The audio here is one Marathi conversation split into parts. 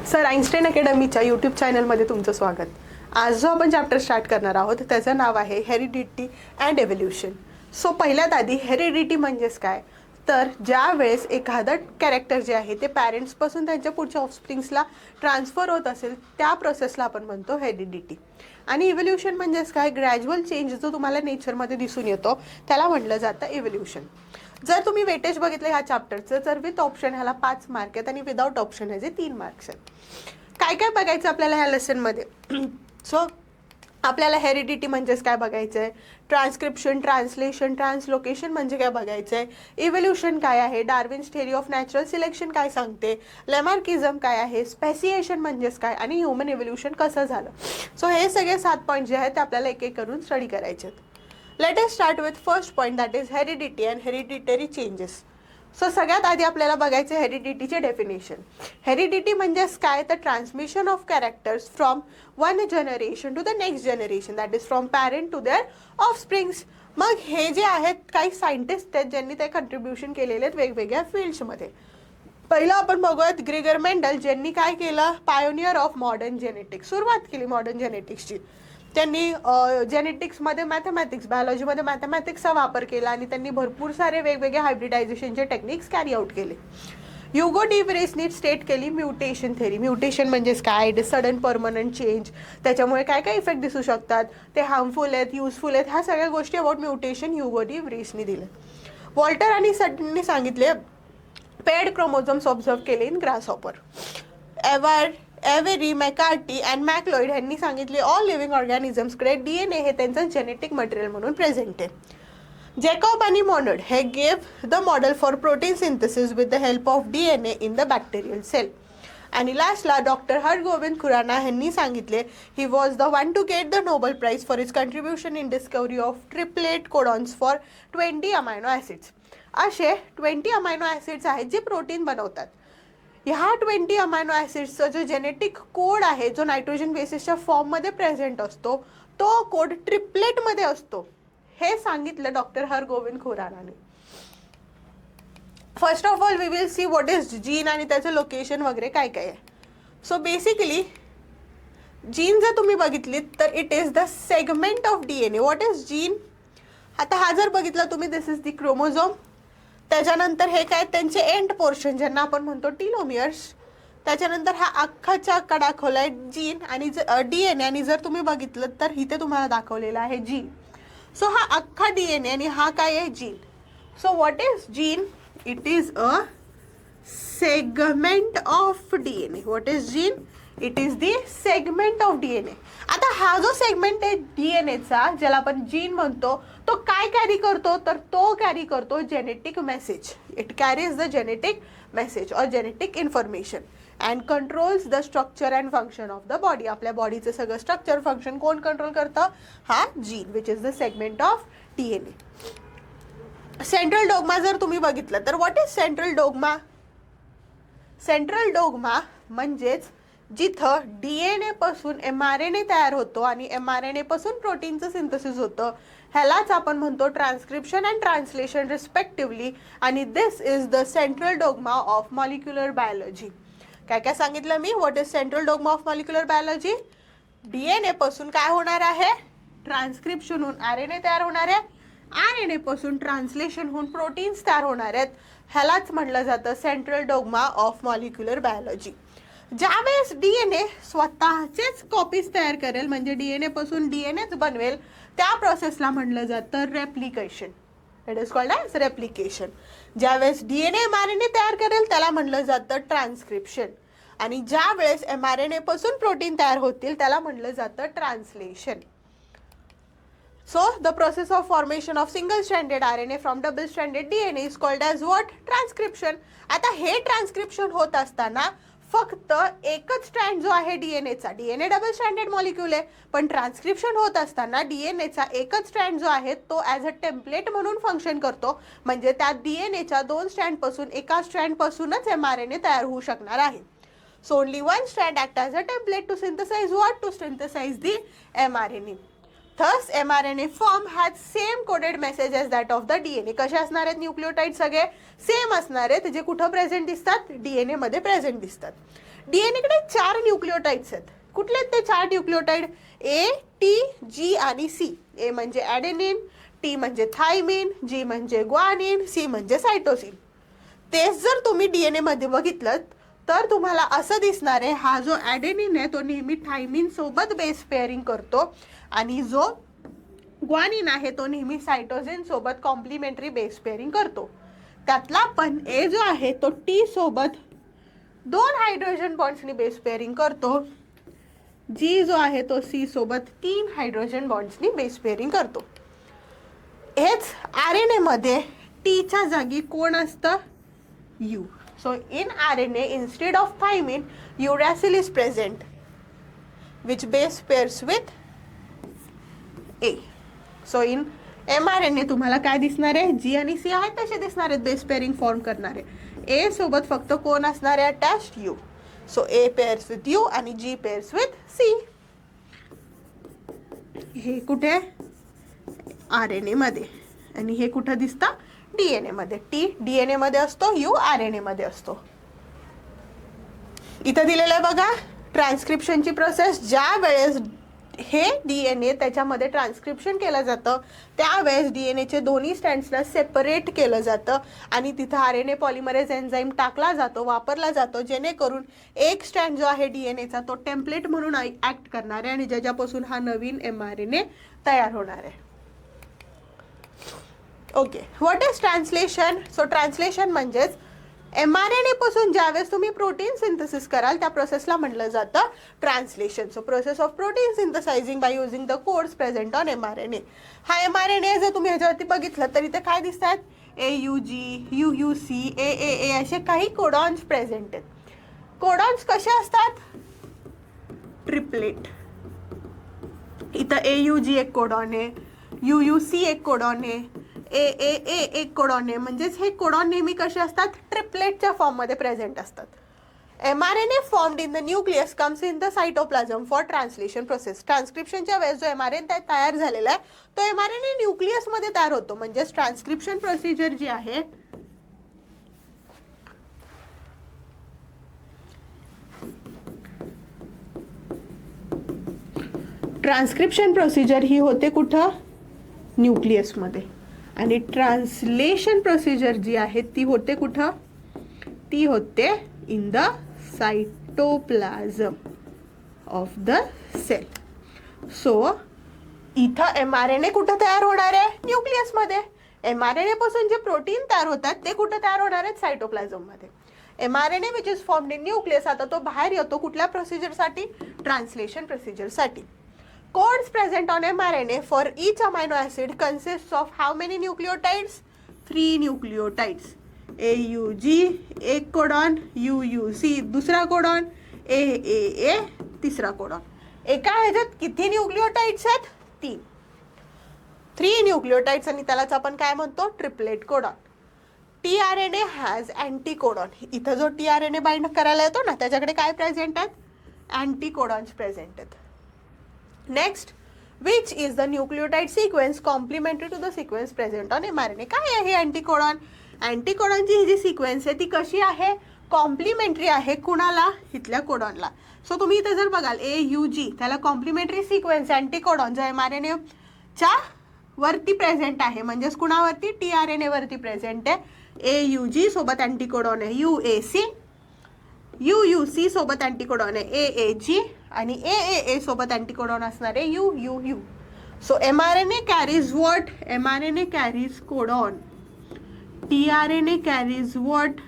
सर आइन्स्टाईन अकॅडमीच्या यूट्यूब चॅनलमध्ये तुमचं स्वागत. आज जो आपण चॅप्टर स्टार्ट करणार आहोत त्याचं नाव आहे हेरिडिटी अँड एव्होल्युशन. सो पहिल्यात आधी हेरिडिटी म्हणजेच काय, तर ज्या वेळेस एखादं कॅरेक्टर जे आहे ते पॅरेंट्सपासून त्यांच्या पुढच्या ऑफस्प्रिंग्सला ट्रान्सफर होत असेल त्या प्रोसेसला आपण म्हणतो हेरिडिटी. आणि इव्होल्युशन म्हणजेच काय, ग्रॅज्युअल चेंज जो तुम्हाला नेचरमध्ये दिसून येतो त्याला म्हटलं जातं इव्होल्युशन. जर तुम्ही वेटेज बघितलं ह्या चॅप्टरचं, तर विथ ऑप्शन ह्याला 5 मार्क आहेत आणि विदाउट ऑप्शन ह्याचे 3 मार्क्स आहेत. काय काय बघायचं आपल्याला ह्या लेसनमध्ये. सो आपल्याला हेरिडिटी म्हणजेच काय बघायचं आहे, ट्रान्सक्रिप्शन, ट्रान्सलेशन, ट्रान्सलोकेशन म्हणजे काय बघायचं आहे, इव्होल्युशन काय आहे, Darwin's theory of natural selection काय सांगते, लेमार्किझम काय आहे, स्पेसिएशन म्हणजेच काय आणि ह्युमन इव्होल्युशन कसं झालं. सो हे सगळे 7 पॉईंट जे आहेत ते आपल्याला एक एक करून स्टडी करायचे आहेत. Let us start with first point, that is heredity and hereditary changes. So सगळ्यात आधी आपल्याला बघायचं हेरिडिटीचे डेफिनेशन. हेरिडिटी म्हणजेच काय, तर transmission of characters from one generation to the next generation, that is from parent to their offsprings. मग हे जे आहेत काही सायंटिस्ट आहेत ज्यांनी ते कंट्रीब्युशन केलेले आहेत वेगवेगळ्या फील्ड्समध्ये. पहिलं आपण बघूयात ग्रेगर मेंडल, ज्यांनी काय केलं, पायोनियर ऑफ मॉडर्न जेनेटिक्स, सुरुवात केली मॉडर्न जेनेटिक्सची. त्यांनी जेनेटिक्समध्ये मॅथमॅटिक्स, बायोलॉजीमध्ये मॅथमॅटिक्सचा वापर केला आणि त्यांनी भरपूर सारे वेगवेगळे हायब्रिडायझेशनचे टेक्निक्स कॅरी आउट केले. ह्युगो डी व्रेसनी स्टेट केली म्युटेशन थेरी. म्युटेशन म्हणजेच काय, सडन परमनंट चेंज, त्याच्यामुळे काय काय इफेक्ट दिसू शकतात, ते हार्मफुल आहेत, युजफुल आहेत, ह्या सगळ्या गोष्टी अबाउट म्युटेशन ह्युगो डी व्रेसनी दिले. वॉल्टर आणि सटननी सांगितले पेड क्रोमोझोम्स ऑब्झर्व केले in grasshopper. Avery, McCarty and MacLeod यांनी सांगितले ऑल लिव्हिंग ऑर्गॅनिझम्सकडे DNA हे त्यांचं जेनेटिक मटेरियल म्हणून प्रेझेंट आहे. जॅकॉब आणि मॉनड हे gave the model for protein synthesis with the help of DNA in the bacterial cell. आणि लास्टला डॉक्टर हरगोविंद खुराना यांनी सांगितले he was the one to get the Nobel prize for his contribution in discovery of triplet codons for 20 amino acids. असे 20 अमायनो ॲसिड्स आहेत जे प्रोटीन बनवतात. ह्या 20 अमायनो ॲसिड्सचा जो जेनेटिक कोड आहे, जो नायट्रोजन बेसिसच्या फॉर्ममध्ये प्रेझेंट असतो, तो कोड ट्रिपलेटमध्ये असतो, हे सांगितलं डॉक्टर हरगोविंद खुरानाने. First of all we will see what is gene आणि त्याचं लोकेशन वगैरे काय काय आहे. सो बेसिकली जीन जर तुम्ही बघितलीत तर it is the segment of DNA. What is gene, आता हा जर बघितला तुम्ही, दिस इज द क्रोमोझोम. त्याच्यानंतर हे काय, त्यांचे एंड पोर्शन ज्यांना आपण म्हणतो टीलोमियर्स. त्याच्यानंतर हा अख्खाच्या अख्खा दाखवला आहे जीन आणि DNA. आणि जर तुम्ही बघितलं तर इथे तुम्हाला दाखवलेला आहे जीन. सो हा अख्खा DNA आणि हा काय आहे, gene. So what is gene, it is a segment of DNA. What is gene, it is the segment of DNA. आता हा जो सेगमेंट आहे DNAचा, ज्याला आपण जीन म्हणतो, तो काय कॅरी करतो, तर तो कॅरी करतो genetic message. It carries the genetic message और genetic information and controls the structure and function of the body. आपल्या बॉडीचं सगळं स्ट्रक्चर फंक्शन कोण कंट्रोल करतं, हा gene, which is the segment of DNA. Central dogma जर तुम्ही बघितलं तर what is central dogma. Central dogma म्हणजेच जिथं DNA पासून mRNA तयार होतो आणि mRNA पासून प्रोटीनचं सिंथेसिस होतं, ह्यालाच आपण म्हणतो ट्रान्सक्रिप्शन अँड ट्रान्सलेशन रिस्पेक्टिव्हली. आणि this is the central dogma of molecular biology. काय काय सांगितलं मी, what is central dogma of molecular biology. DNA पासून काय होणार आहे, ट्रान्सक्रिप्शन होऊन RNA तयार होणार आहे, RNA पासून ट्रान्सलेशन होऊन प्रोटीन्स तयार होणार आहेत, ह्यालाच म्हटलं जातं central dogma of molecular biology. ज्यावेळेस DNA स्वतःचेच कॉपीज तयार करेल, म्हणजे DNA पासून DNAच बनवेल, त्या प्रोसेसला म्हटलं जातं replication. It is called as replication. ज्यावेळेस DNA mRNA तयार करेल त्याला म्हटलं जातं ट्रान्सक्रिप्शन. आणि ज्या वेळेस mRNA पासून प्रोटीन तयार होतील त्याला म्हटलं जातं translation. So the process of formation of single stranded RNA from double stranded DNA is called as what, transcription. आता हे ट्रान्सक्रिप्शन होत असताना फक्त एकच स्ट्रँड जो आहे DNAचा, DNA डबल स्ट्रँडेड मॉलिक्यूल आहे, पण ट्रान्सक्रिप्शन होत असताना DNAचा एकच स्ट्रँड जो आहे तो ॲज अ टेम्पलेट म्हणून फंक्शन करतो. म्हणजे त्या DNAच्या 2 स्ट्रँडपासून एका स्ट्रँडपासूनच mRNA तयार होऊ शकणार आहे. So only one strand act as a template to synthesise what, to synthesise the mRNA. Thus mRNA form has same coded message as that of the DNA. कसे असणार आहेत न्यूक्लियोटाइड, सगळे सेम असणार आहेत, जे कुठं प्रेझेंट दिसतात, DNA मध्ये प्रेझेंट दिसतात. डीएनए कडे 4 न्यूक्लिओटाइड्स आहेत. कुठले आहेत ते 4 न्यूक्लिओटाइड? ए, टी, जी आणि सी. ए म्हणजे ॲडेनिन, टी म्हणजे थायमिन, जी म्हणजे ग्वानिन, सी म्हणजे सायटोसिन. तेच जर तुम्ही डीएनए मध्ये बघितलं तर तुम्हाला असं दिसणार आहे, हा जो ॲडेनिन आहे तो नेहमी थायमिन सोबत बेस पेअरिंग करतो आणि जो ग्वानिन आहे तो नेहमी सायटोसिन सोबत कॉम्प्लिमेंटरी बेस पेअरिंग करतो. त्यातला पण ए जो आहे तो टी सोबत 2 हायड्रोजन बॉन्ड्सनी बेस पेअरिंग करतो. जी जो आहे तो सी सोबत 3 हायड्रोजन बॉन्ड्सनी बेस पेअरिंग करतो. हेच आरएनए मध्ये टीच्या जागी कोण असतं? You. So in RNA instead of thymine, uracil is present, which base pairs with A. So in mRNA तुम्हाला काय दिसणार आहे? जी आणि सी आहेत तसे दिसणार आहेत बेस पेअरिंग फॉर्म करणारे. ए सोबत फक्त कोण असणार आहे? Attached you. So a pairs with you आणि जी पेअर्स विथ सी. हे कुठे? आरएनए मध्ये. आणि हे कुठं दिसतं? डीएनए मध्ये. टी डीएनए मध्ये असतो, यू आरएनए मध्ये असतो. इथं दिलेलं आहे बघा ट्रान्सक्रिप्शनची प्रोसेस. ज्या वेळेस हे डीएनए त्याच्यामध्ये ट्रान्सक्रिप्शन केलं जातं त्यावेळेस डीएनएचे दोन्ही स्टँड्सला सेपरेट केलं जातं आणि तिथं आरएनए पॉलिमरेज एन्झाईम टाकला जातो, वापरला जातो, जेणेकरून एक स्टँड जो आहे डीएनएचा तो टेम्पलेट म्हणून ऍक्ट करणार आहे आणि ज्याच्यापासून हा नवीन एमआरएनए तयार होणार आहे. Okay, what is translation? So translation म्हणजेच एमआरएनए पासून ज्यावेळेस तुम्ही प्रोटीन सिंथेसिस कराल त्या प्रोसेसला म्हटलं जातं translation. So process of protein synthesizing by using the codes present on mRNA. हा एमआरएनए जर तुम्ही ह्याच्यावरती बघितलं तर इथे काय दिसतात? AUG, UUC, AAA असे काही कोडॉन्स प्रेझेंट आहेत. कोडॉन्स कसे असतात? ट्रिपलेट. इथं AUG एक कोडॉन आहे, UUC एक कोडॉन आहे, AAA एक कोडॉन आहे. म्हणजेच हे कोडॉन नेहमी कसे असतात? ट्रिपलेटच्या फॉर्ममध्ये प्रेझेंट असतात. MRNA formed in the nucleus comes in the cytoplasm for translation process. ट्रान्सक्रिप्शनच्या वेळेस जो एमआरएनए तयार झालेला आहे तो एमआरएनए न्यूक्लियसमध्ये तयार होतो. म्हणजेच ट्रान्सक्रिप्शन प्रोसिजर जी आहे ट्रान्सक्रिप्शन प्रोसिजर ही होते कुठं? न्यूक्लियसमध्ये. आणि ट्रान्सलेशन प्रोसिजर जी आहे ती होते कुठं? ती होते in the cytoplasm of the cell. So इथं एमआरएनए कुठं तयार होणार आहे? न्यूक्लियसमध्ये. एमआरएनए पासून जे प्रोटीन तयार होतात ते कुठं तयार होणार आहेत? सायटोप्लाझममध्ये. MRNA which is formed in nucleus आता तो बाहेर येतो कुठल्या प्रोसिजरसाठी? ट्रान्सलेशन प्रोसिजरसाठी. Codes present on mRNA for each amino acid consists of how many nucleotides? 3 nucleotides. AUG एक कोडॉन, UUC दुसरा कोडॉन, AAA तिसरा कोडॉन. एका ह्याच्यात किती न्यूक्लिओटाइड्स आहेत? 3 न्यूक्लिओटाइड्स आणि त्यालाच आपण काय म्हणतो? Triplet codon. TRNA has anticodon. इथं जो टीआरएनए बाइंड करायला येतो ना त्याच्याकडे काय प्रेझेंट आहेत? अँटीकोडॉन्स प्रेझेंट आहेत. Next, which is the nucleotide sequence complementary to the sequence present on mRNA. काय आहे अँटीकोडॉन? अँटीकोडॉनची ही जी सिक्वेन्स आहे ती कशी आहे? कॉम्प्लिमेंटरी आहे. कुणाला? इथल्या कोडॉनला. सो तुम्ही इथे जर बघाल AUG त्याला कॉम्प्लिमेंटरी सिक्वेन्स अँटीकोडॉन जो एमआरएनएच्या वरती प्रेझेंट आहे म्हणजेच कुणावरती? टीआरएनए वरती प्रेझेंट आहे. AUG सोबत अँटीकोडॉन आहे UAC, UUC सोबत अँटीकोडॉन आहे AAG आणि AAA सोबत अँटीकोडॉन असणार आहे UUU. So mRNA carries what? MRNA carries codon. TRNA carries what?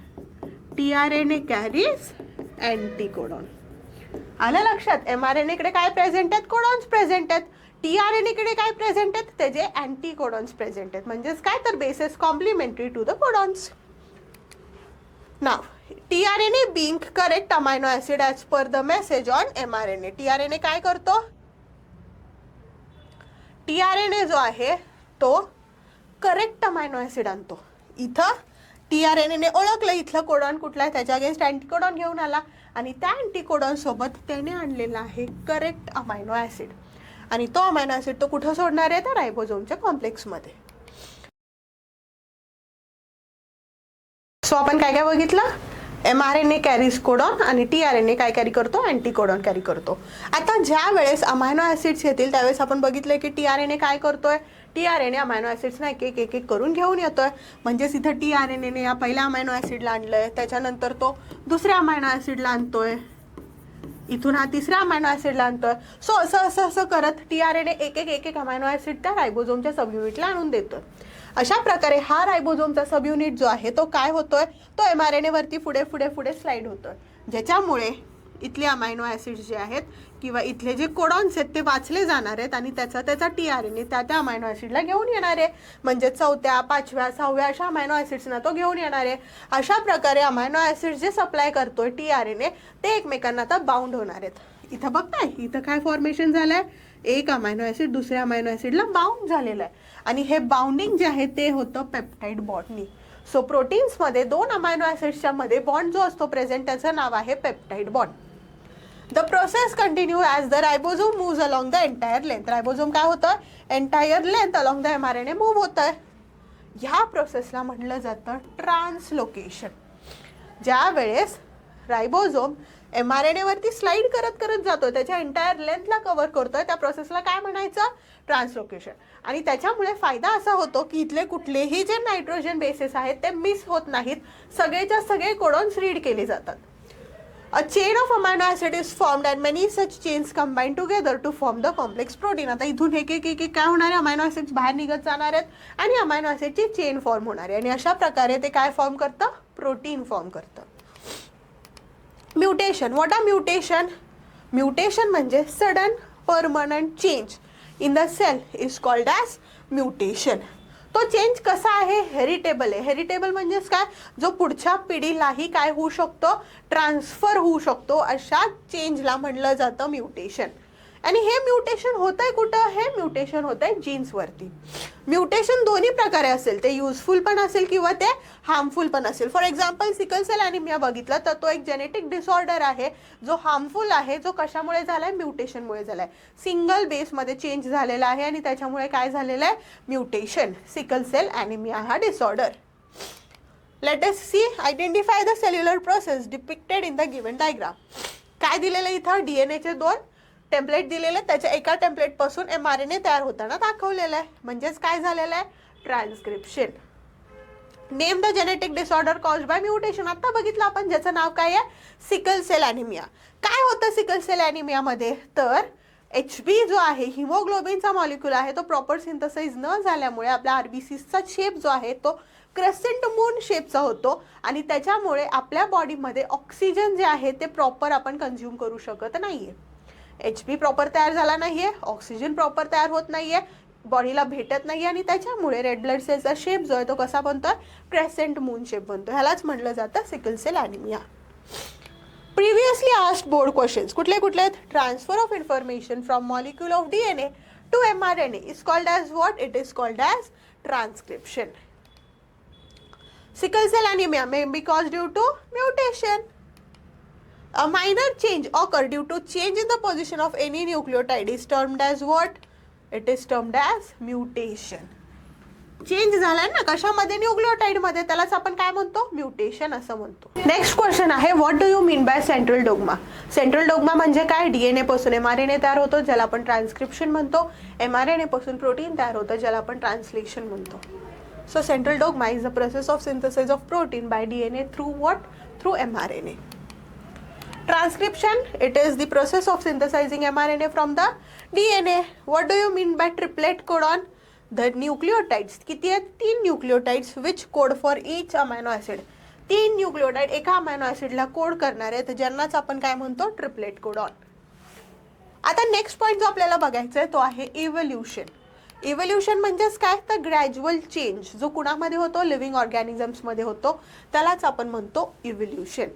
TRNA carries anticodon. आलं लक्षात? एमआरएनए कडे काय प्रेझेंट आहेत? कोडॉन्स प्रेझेंट आहेत. टीआरएनए कडे काय प्रेझेंट आहेत? त्याचे अँटीकोडॉन्स प्रेझेंट आहेत. म्हणजेच काय तर bases complementary to the codons. नाव tRNA bring correct amino acid as per the message on mRNA. TRNA काय करतो? टीआरएनए जो आहे तो करेक्ट अमायनो ऍसिड आणतो. इथं टीआरएनए ओळखलं इथलं कोडॉन कुठला आहे त्याच्या अगेन्स्ट अँटीकोडॉन घेऊन आला आणि त्या अँटीकोडॉन सोबत त्याने आणलेला आहे करेक्ट अमायनो ऍसिड आणि तो अमायनो ऍसिड तो कुठं सोडणार आहे? तर रायबोझोमच्या कॉम्प्लेक्समध्ये. सो आपण काय काय बघितलं? mRNA कॅरीज कोडॉन आणि tRNA काय कॅरी करतो, अँटी कोडॉन कॅरी करतो. आता ज्या वेळेस अमायनो ॲसिड्स येतील त्यावेळेस आपण बघितलं की tRNA काय करतोय, tRNA अमायनो ॲसिड्सना एक एक करून घेऊन येतोय. म्हणजेच इथं tRNA या पहिल्या अमायनो ॲसिडला आणलंय, त्याच्यानंतर तो दुसऱ्या अमायनो ॲसिडला आणतोय, इथून हा तिसऱ्या अमायनो ॲसिडला आणतोय. सो असं करत tRNA एक एक अमायनो ॲसिड त्या रायबोझोमच्या सब युनिटला आणून देतोय. अशा प्रकारे हा रायबोझोमचा सब युनिट जो आहे तो काय होतोय, तो mRNA वरती पुढे स्लाइड होतोय, ज्याच्यामुळे इथले अमायनो ॲसिड्स जे आहेत किंवा इथले जे कोडॉन्स आहेत ते वाचले जाणार आहेत आणि त्याचा tRNA त्या अमायनो ॲसिडला घेऊन येणार आहे. म्हणजे 4थ्या 5व्या 6व्या अशा अमायनो ॲसिड्सना तो घेऊन येणार आहे. अशा प्रकारे अमायनो ॲसिड्स जे सप्लाय करतोय tRNA ते एकमेकांना आता बाउंड होणार आहेत. इथं बघताय, इथं काय फॉर्मेशन झालंय, एक अमायनो ॲसिड दुसऱ्या अमायनो ॲसिडला बाउंड झालेलं आहे आणि हे बाउंडिंग जे आहे ते होतं पेप्टाइड बॉन्डनी. सो प्रोटीन्समध्ये 2 अमायनो ॲसिड्सच्या मध्ये बॉन्ड जो असतो प्रेझेंट त्याचं नाव आहे peptide bond. The process continue as the ribosome moves along the entire length. Ribosome काय होतं, entire length along the mRNA move होत आहे. ह्या प्रोसेसला म्हटलं जातं ट्रान्सलोकेशन. ज्या वेळेस रायबोझोम mRNA वरती स्लाइड करत जातो, त्याच्या एंटायर लेंथला कव्हर करतोय, त्या प्रोसेसला काय म्हणायचं, ट्रान्सलोकेशन. आणि त्याच्यामुळे फायदा असा होतो की इथले कुठलेही जे नायट्रोजन बेसेस आहेत ते मिस होत नाहीत, सगळेच्या सगळे कोडॉन्स रीड केले जातात. A chain of amino acid is formed and many such chains combine together to form the complex protein. आता इथून एक काय होणार आहे, अमायनो ॲसिड्स बाहेर निघत जाणार आहेत आणि अमायनो ॲसिडची चेन फॉर्म होणार आहे आणि अशा प्रकारे ते काय फॉर्म करतं, प्रोटीन फॉर्म करतं. Mutation. What are mutation? Mutation म्हणजे sudden permanent change in the cell is called as mutation. तो चेंज कसा आहे, हेरिटेबल आहे. हेरिटेबल म्हणजेच काय, जो पुढच्या पिढीलाही काय होऊ शकतो, ट्रान्सफर होऊ शकतो, अशा चेंजला म्हणलं जातं म्युटेशन. आणि हे म्युटेशन होत आहे कुठं, हे म्युटेशन होत आहे जीन्सवरती. म्युटेशन दोन्ही प्रकारे असेल, ते युजफुल पण असेल किंवा ते हार्मफुल पण असेल. For example sickle cell anaemia बघितलं तर तो एक जेनेटिक डिसऑर्डर आहे जो हार्मफुल आहे, जो कशामुळे झालाय, म्युटेशनमुळे झालाय. सिंगल बेसमध्ये चेंज झालेला आहे आणि त्याच्यामुळे काय झालेलं आहे, म्युटेशन. सिकल सेल ॲनिमिया हा disorder. Let us see identify the cellular process depicted in the given diagram. काय दिलेलं इथं, डीएनएचे 2 टेम्पलेट दिलेले, त्याच्या एका टेम्पलेटपासून mRNA तयार होताना दाखवलेलं आहे. म्हणजेच काय झालेलं आहे, transcription. Name the genetic disorder caused by mutation. आता बघितलं आपण, ज्याचं नाव काय आहे, सिकल सेल ॲनिमिया. काय होतं सिकल सेल ॲनिमियामध्ये, तर HB जो आहे, हिमोग्लोबिनचा मॉलिक्यूल आहे, तो प्रॉपर सिंथसाइज न झाल्यामुळे आपल्या आरबीसीचा शेप जो आहे तो क्रेसेंट मून शेपचा होतो आणि त्याच्यामुळे आपल्या बॉडीमध्ये ऑक्सिजन जे आहे ते प्रॉपर आपण कंझ्युम करू शकत नाहीये. HB प्रॉपर तयार झाला नाहीये, ऑक्सिजन प्रॉपर तयार होत नाहीये, बॉडीला भेटत नाही आणि त्याच्यामुळे रेड ब्लड सेलचा शेप जो आहे तो कसा बनतोय, क्रेसेंट मून शेप बनतो. ह्यालाच म्हटलं जातं sickle cell anaemia. Previously asked board questions कुठले आहेत, transfer of information from molecule of DNA to mRNA is called as what, it is called as transcription. Sickle cell anaemia may be caused due to mutation. A minor change occur due to change in the position of any nucleotide is termed as what? It is termed as mutation. Change झालाय ना कशामध्ये, न्यूक्लियोटाइड मध्ये, त्यालाच आपण काय म्हणतो, म्युटेशन असं म्हणतो. नेक्स्ट क्वेश्चन आहे, what do you mean by central dogma. Central dogma म्हणजे काय, डीएनए पासून mRNA तयार होतो ज्याला आपण ट्रान्सक्रिप्शन म्हणतो, mRNA पासून प्रोटीन तयार होतं ज्याला आपण ट्रान्सलेशन म्हणतो. So central dogma is the process of synthesis of protein bye DNA through what, through mRNA. Transcription, it is the process of synthesizing mRNA from the DNA. What do you mean by triplet codon? The nucleotides किती आहेत, 3 nucleotides which code for each amino acid. 3 न्यूक्लिओटाइड एका अमायनो ॲसिडला कोड करणार आहेत ज्यांनाच आपण काय म्हणतो, ट्रिपलेट कोडॉन. आता नेक्स्ट पॉईंट जो आपल्याला बघायचा आहे तो आहे इव्होल्युशन. इव्होल्युशन म्हणजेच काय, तर ग्रॅज्युअल चेंज जो कुणामध्ये होतो, लिव्हिंग ऑर्गॅनिझम्समध्ये होतो, त्यालाच आपण म्हणतो evolution.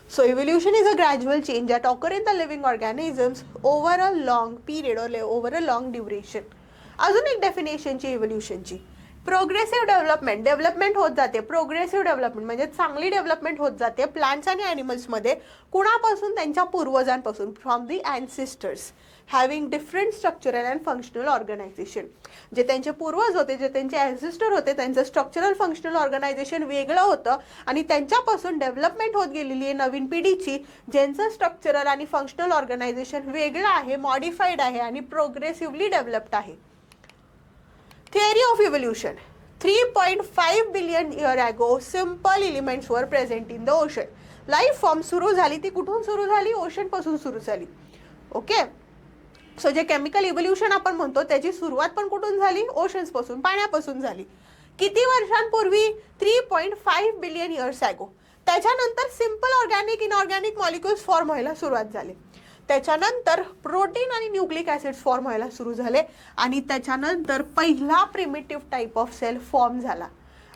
So evolution is a gradual change that occur in the living organisms over a long period or over a long duration. अजून एक डेफिनेशनची इव्होल्युशनची, प्रोग्रेसिव्ह डेव्हलपमेंट होत जाते. प्रोग्रेसिव्ह डेव्हलपमेंट म्हणजे चांगली डेव्हलपमेंट होत जाते प्लांट्स आणि ॲनिमल्समध्ये. कुणापासून? त्यांच्या पूर्वजांपासून. From the ancestors having different structural and functional organisation. जे त्यांचे पूर्वज होते, जे त्यांचे अँसेस्टर होते, त्यांचं स्ट्रक्चरल फंक्शनल ऑर्गनायझेशन वेगळं होतं आणि त्यांच्यापासून डेव्हलपमेंट होत गेलेली आहे नवीन पिढीची, ज्यांचं स्ट्रक्चरल आणि फंक्शनल ऑर्गनायझेशन वेगळं आहे, मॉडिफाईड आहे आणि प्रोग्रेसिव्हली डेव्हलप्ड आहे. Theory of evolution. 3.5 billion year ago, simple elements were present in the ocean. Life form सुरू झाली ती कुठून सुरू झाली? ओशन पासून सुरू झाली. ओके, सो जे केमिकल इव्होल्युशन आपण म्हणतो त्याची सुरुवात पण कुठून झाली? ओशन्स पासून, पाण्यापासून झाली. किती वर्षांपूर्वी? 3.5 बिलियन इयर्स ॲगो. त्याच्यानंतर simple organic inorganic molecules form व्हायला सुरुवात झाली. त्याच्यानंतर प्रोटीन आणि न्यूक्लिक ॲसिड्स फॉर्म व्हायला सुरू झाले आणि त्याच्यानंतर पहिला primitive type of cell form झाला.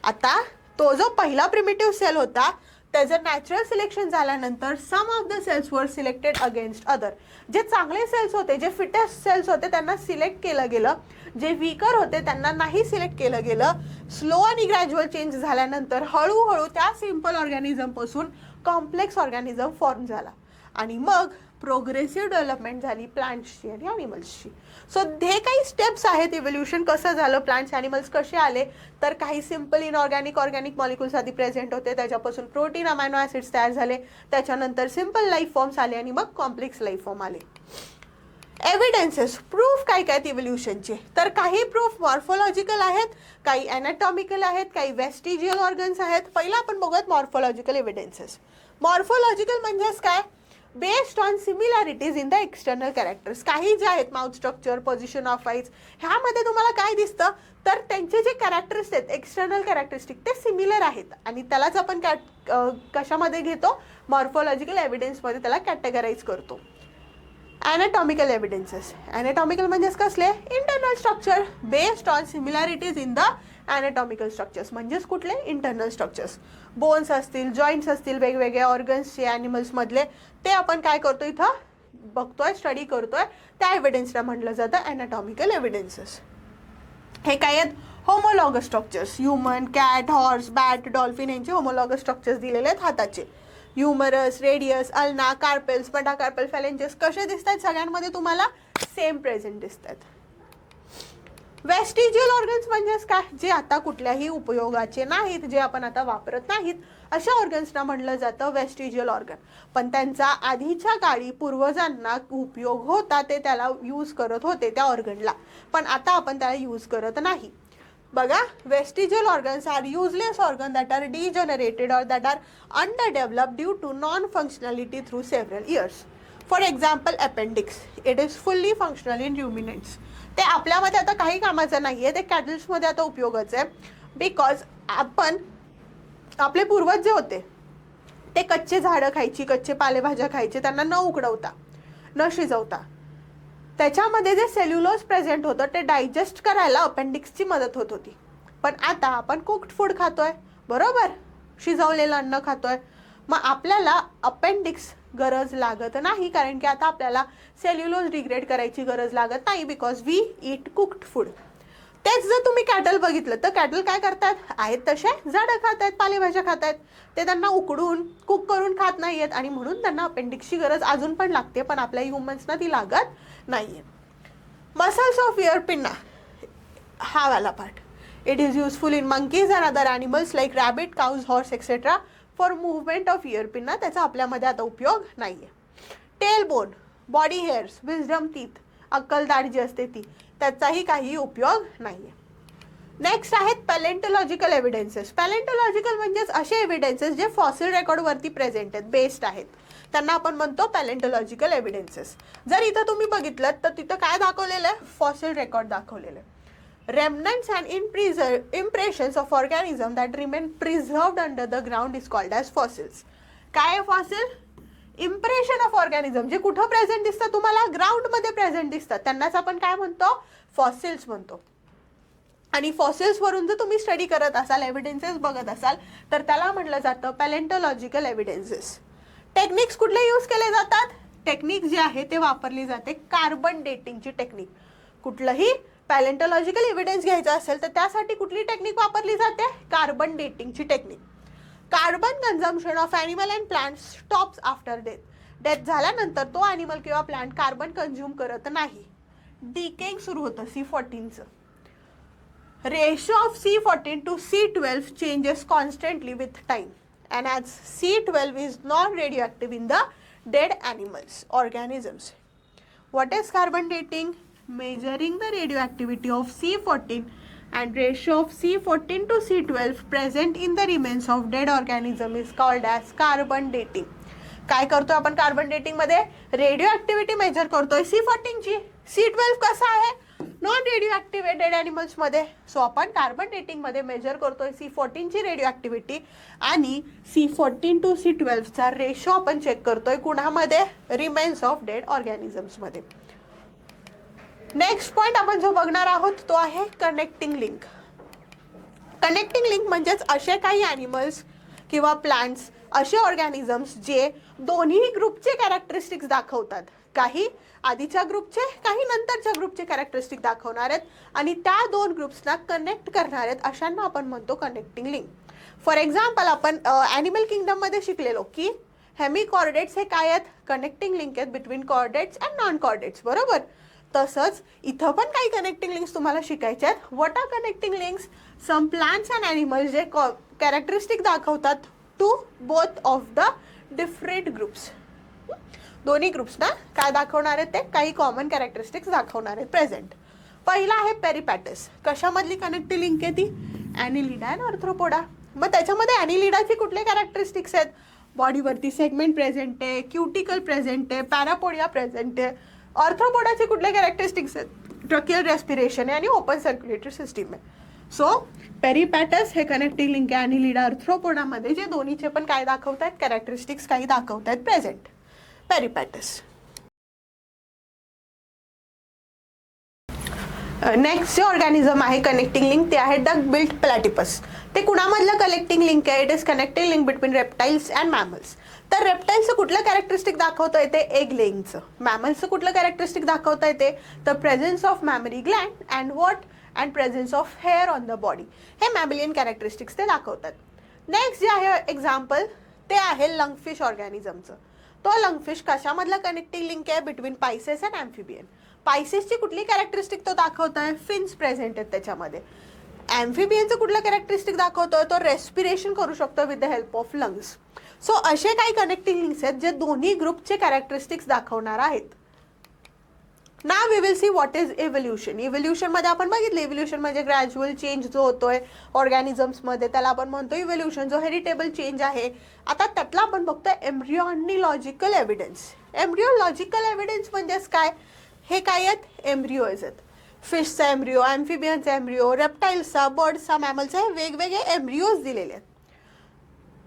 आता तो जो पहिला प्रिमिटिव्ह सेल होता त्याचं नॅचरल सिलेक्शन झाल्यानंतर सम ऑफ द सेल्स वर सिलेक्टेड अगेन्स्ट अदर. जे चांगले सेल्स होते, जे फिटेस्ट सेल्स होते त्यांना सिलेक्ट केलं गेलं, जे वीकर होते त्यांना नाही सिलेक्ट केलं गेलं. स्लो आणि ग्रॅज्युअल चेंज झाल्यानंतर हळूहळू त्या सिम्पल ऑर्गॅनिझमपासून कॉम्प्लेक्स ऑर्गॅनिझम फॉर्म झाला आणि मग प्रोग्रेसिव्ह डेव्हलपमेंट झाली प्लांट्सची आणि ॲनिमल्सची. सो हे काही स्टेप्स आहेत. इव्होल्युशन कसं झालं, प्लांट्स ॲनिमल्स कसे आले, तर काही सिम्पल इनऑर्गॅनिक ऑर्गॅनिक मॉलिक्युल्स आधी प्रेझेंट होते, त्याच्यापासून प्रोटीन अमायनो ॲसिड्स तयार झाले, त्याच्यानंतर सिम्पल लाईफ फॉर्म्स आले आणि मग कॉम्प्लेक्स लाईफ फॉर्म आले. एव्हिडन्सेस, प्रूफ काय काय इव्होल्युशनचे? तर काही प्रूफ मॉर्फोलॉजिकल आहेत, काही ॲनाटॉमिकल आहेत, काही वेस्टिजियल ऑर्गन्स आहेत. पहिला आपण बघूयात मॉर्फोलॉजिकल एव्हिडन्सेस. मॉर्फोलॉजिकल म्हणजेच काय? Based on similarities in the external characters. काही जे आहेत mouth structure, position of eyes, ह्यामध्ये तुम्हाला काय दिसतं तर त्यांचे जे कॅरेक्टरिस्टिक आहेत, एक्सटर्नल कॅरेक्टरिस्टिक, ते सिमिलर आहेत आणि त्यालाच आपण कशामध्ये घेतो? मॉर्फोलॉजिकल एव्हिडन्समध्ये त्याला कॅटेगराईज करतो. ॲनाटॉमिकल एव्हिडन्सेस. ॲनाटॉमिकल म्हणजेच कसले? Internal structure based on similarities in the anatomical structures. म्हणजेच कुठले? Internal structures. बोन्स असतील, जॉईंट्स असतील, वेगवेगळ्या ऑर्गन्सचे ॲनिमल्समधले, ते आपण काय करतो? इथं बघतोय, स्टडी करतोय, त्या एव्हिडन्सला म्हटलं जातं ॲनाटॉमिकल एव्हिडन्सेस. हे काय आहेत? Homologous structures. Human, cat, horse, bat, dolphin यांचे होमोलॉगस स्ट्रक्चर्स दिलेले आहेत हाताचे. Humerus, radius, ulna, carpels, metacarpal, phalanges कसे दिसत आहेत? सगळ्यांमध्ये तुम्हाला सेम प्रेझेंट दिसत आहेत. वेस्टिजियल ऑर्गन्स म्हणजेच काय? जे आता कुठल्याही उपयोगाचे नाहीत, जे आपण आता वापरत नाहीत, अशा ऑर्गन्सना म्हटलं जातं वेस्टिजियल ऑर्गन. पण त्यांचा आधीच्या काळी पूर्वजांना उपयोग होता, ते त्याला यूज करत होते त्या ऑर्गनला, पण आता आपण त्याला यूज करत नाही. बघा, vestigial organs are useless organ that are degenerated or that are underdeveloped due to non functionality through several years. For example appendix, it is fully functional in ruminants. ते आपल्यामध्ये आता काही कामाचं नाही आहे, ते कॅटल्समध्ये आता उपयोगाचं आहे. बिकॉज आपले पूर्वज जे होते ते कच्चे झाडं खायची, कच्चे पालेभाज्या खायचे, त्यांना न उकडवता, न शिजवता. त्याच्यामध्ये जे सेल्युलोज प्रेझेंट होतं ते डायजेस्ट करायला अपेंडिक्सची मदत होत होती. पण आता आपण कुक्ड फूड खातोय, बरोबर, शिजवलेलं अन्न खातोय, मग आपल्याला अपेंडिक्स गरज लागत नाही, कारण की आता आपल्याला सेल्युलोज डिग्रेड करायची गरज लागत नाही, because we eat cooked food. तेच जर तुम्ही कॅटल बघितलं तर कॅटल काय करतात? आहेत तसे झाडं खात आहेत, पालेभाज्या खात आहेत, ते त्यांना उकडून कुक करून खात नाही आहेत आणि म्हणून त्यांना अपेंडिक्सची गरज अजून पण लागते, पण आपल्या ह्युमन्सना ती लागत नाही आहे. मसल्स ऑफ इयर पिन्ना, हा वाला part, it is useful in monkeys and other animals like rabbit, cows, horse etcetera for movement of ear pinna. त्याचा आपल्यामध्ये आता उपयोग नाही आहे. Tail bone, body hairs, wisdom teeth, अक्कलदाढ जी असते ती, त्याचाही काही उपयोग नाही आहे. नेक्स्ट आहेत पॅलेंटोलॉजिकल एव्हिडन्सेस. पॅलेंटोलॉजिकल म्हणजेच असे एव्हिडन्सेस जे फॉसिल रेकॉर्डवरती प्रेझेंट आहेत, बेस्ड आहेत, त्यांना आपण म्हणतो पॅलेंटोलॉजिकल एव्हिडन्सेस. जर इथं तुम्ही बघितलं तर तिथं काय दाखवलेलं आहे? फॉसिल रेकॉर्ड दाखवलेलं आहे. Remnants and impressions of organism that remain preserved under the ground is called as fossils. काय फॉसिल? इम्प्रेशन ऑफ ऑर्गॅनिझम, जे कुठं प्रेझेंट दिसतं? तुम्हाला ग्राउंडमध्ये प्रेझेंट दिसतात, त्यांनाच आपण काय म्हणतो? फॉसिल्स म्हणतो. आणि फॉसिल्सवरून जर तुम्ही स्टडी करत असाल, एव्हिडन्सेस बघत असाल, तर त्याला म्हटलं जातं पॅलेंटोलॉजिकल एव्हिडन्सेस. टेक्निक्स कुठले यूज केले जातात? टेक्निक जे आहे ते वापरली जाते कार्बन डेटिंगची टेक्निक. कुठलंही पॅलेंटॉलॉजिकल एव्हिडन्स घ्यायचा असेल तर त्यासाठी कुठली टेक्निक वापरली जाते? कार्बन डेटिंगची technique. Carbon consumption of animal and plant stops after death. Death झाल्यानंतर तो ॲनिमल किंवा प्लांट कार्बन कंझ्युम करत नाही. डिकेइंग सुरू होतं C14चं. Ratio of C14 to C12 changes constantly with time and as C12 is non-radioactive in the dead animals, organisms. What is carbon dating? Measuring the radioactivity of C14 and ratio of C14 to C12 present in the remains of dead organism is called as carbon dating. काय करतोय आपण कार्बन डेटिंग मध्ये? रेडिओ ऍक्टिव्हिटी मेजर करतोय C14 ची. C12 कसा आहे? Non radio active dead animals मध्ये. सो आपण कार्बन डेटिंग मध्ये मेजर करतोय C14 ची रेडिओ ऍक्टिव्हिटी आणि C14 टू C12 चा रेशो आपण चेक करतोय कुणामध्ये? रिमेन्स ऑफ डेड ऑर्गॅनिझम्स मध्ये. नेक्स्ट पॉइंट आपण जो बघणार आहोत तो आहे कनेक्टिंग लिंक. कनेक्टिंग लिंक म्हणजेच असे काही ॲनिमल्स किंवा प्लांट्स, असे ऑर्गॅनिझम्स जे दोन्ही ग्रुपचे कॅरेक्टरिस्टिक्स दाखवतात. काही आधीच्या ग्रुपचे, काही नंतरच्या ग्रुपचे कॅरेक्टरिस्टिक दाखवणार आहेत आणि त्या दोन ग्रुप्सना कनेक्ट करणार आहेत, अशांना आपण म्हणतो कनेक्टिंग लिंक. फॉर एक्झाम्पल आपण ॲनिमल किंगडममध्ये शिकलेलो की हेमिकॉर्डेट्स हे काय आहेत? कनेक्टिंग लिंक आहेत between chordates and non chordates, बरोबर. तसंच इथं पण काही कनेक्टिंग लिंक्स तुम्हाला शिकायचे आहेत. What are connecting links? Some plants and animals जे कॅरेक्टरिस्टिक दाखवतात to both of the different groups. दोन्ही ग्रुप्सना काय दाखवणार आहेत? ते काही कॉमन कॅरेक्टरिस्टिक्स दाखवणार आहेत प्रेझेंट. पहिला आहे पेरिपॅटस. कशामधली कनेक्टिंग लिंक आहे ती? ॲनिलिडा अँड आर्थ्रोपोडा. मग त्याच्यामध्ये ॲनिलिडाचे कुठले कॅरेक्टरिस्टिक्स आहेत? बॉडीवरती सेगमेंट प्रेझेंट आहे, क्युटिकल प्रेझेंट आहे, पॅरापोडिया प्रेझेंट आहे. आर्थ्रोपोडाचे कुठले कॅरेक्टरिस्टिक्स आहेत? ट्रकियल रेस्पिरेशन आहे आणि ओपन सर्क्युलेटरी सिस्टीम आहे. सो पेरिपॅटस हे कनेक्टिंग लिंक आहे ॲनिलिडा आर्थ्रोपोडामध्ये, जे दोन्हीचे पण काय दाखवत आहेत? कॅरेक्टरिस्टिक्स काही दाखवत आहेत प्रेझेंट. पेरिपॅटस. नेक्स्ट जे ऑर्गॅनिझम आहे कनेक्टिंग लिंक ते आहे डक बिल्ट प्लॅटिपस. ते कुणामधलं कनेक्टिंग लिंक आहे? It is connecting link between reptiles and mammals. तर रेप्टाइल्सचं कुठलं कॅरेक्टरिस्टिक दाखवता येते? एग लेइंगचं. मॅमल्सचं कुठलं कॅरेक्टरिस्टिक दाखवता येते? The presence of memory Gland and what and presence of hair on the body. हे मॅमलियन कॅरेक्टरिस्टिक्स ते दाखवतात. नेक्स्ट जे आहे एक्झाम्पल ते आहे लंगफिश ऑर्गॅनिझमचं. तो लंगफिश कशामधला कनेक्टिंग लिंक आहे? Between Pisces and amphibian. पायसेसची कुठली कॅरेक्टरिस्टिक तो दाखवतोय? फिन्स प्रेझेंट आहेत त्याच्यामध्ये. ॲम्फिबियनचं कुठलं कॅरेक्टरिस्टिक दाखवतोय? तो रेस्पिरेशन करू शकतो with the help of lungs. So असे काही कनेक्टिंग लिंक्स आहेत जे दोन्ही ग्रुपचे कॅरेक्टरिस्टिक्स दाखवणार आहेत. Now we will see what is evolution. इव्होल्युशनमध्ये आपण बघितलं, इव्होल्युशन म्हणजे ग्रॅज्युअल चेंज जो होतोय ऑर्गॅनिझम्समध्ये त्याला आपण म्हणतो इव्होल्युशन, जो हेरिटेबल चेंज आहे. आता त्यातला आपण बघतोय एम्ब्रिओलॉजिकल एव्हिडन्स. एम्ब्रिओलॉजिकल एव्हिडन्स म्हणजेच काय? हे काय आहेत? एम्ब्रिओज आहेत. फिशचा एम्ब्रिओ, ॲम्फिबियनचा एम्ब्रिओ, रेप्टाइल्सचा, बर्ड्सचा, मॅमलचा, हे वेगवेगळे एम्ब्रिओज दिलेले आहेत.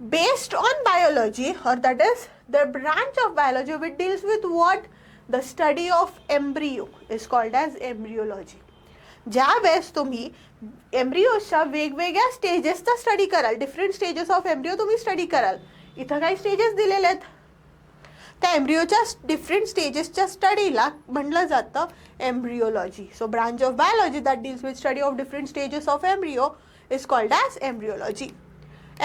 Based on biology or that is the branch of biology which deals with what? The study of embryo is called as embryology. ज्या वेळेस तुम्ही एम्ब्रिओच्या वेगवेगळ्या स्टेजेसचा स्टडी कराल, डिफरंट स्टेजेस ऑफ एम्ब्रिओ तुम्ही स्टडी कराल. इथं काही स्टेजेस दिलेले आहेत. त्या एम्ब्रिओच्या डिफरंट स्टेजेसच्या स्टडीला म्हटलं जातं embryology. So branch of biology that deals with study of different stages of embryo is called as embryology.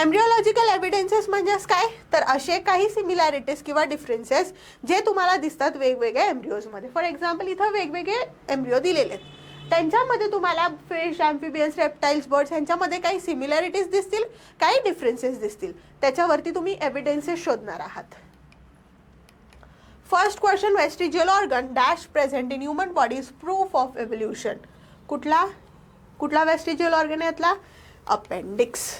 Embryological evidences म्हणजेच काय? तर असे काही सिमिलॅरिटीज किंवा डिफरन्सेस जे तुम्हाला दिसतात वेगवेगळ्या एम्ब्रिओजमध्ये. फॉर एक्झाम्पल इथं वेगवेगळे एम्ब्रिओ दिलेले आहेत. त्यांच्यामध्ये तुम्हाला फिश, ॲम्फिबियन्स, रेप्टाइल्स, बर्ड्स यांच्यामध्ये काही सिमिलॅरिटीज दिसतील, काही डिफरन्सेस दिसतील. त्याच्यावरती तुम्ही एव्हिडन्सेस शोधणार आहात. First question, vestigial organ dash present in human body is proof of evolution. कुठला वेस्टिजियल ऑर्गन यातला? Appendix.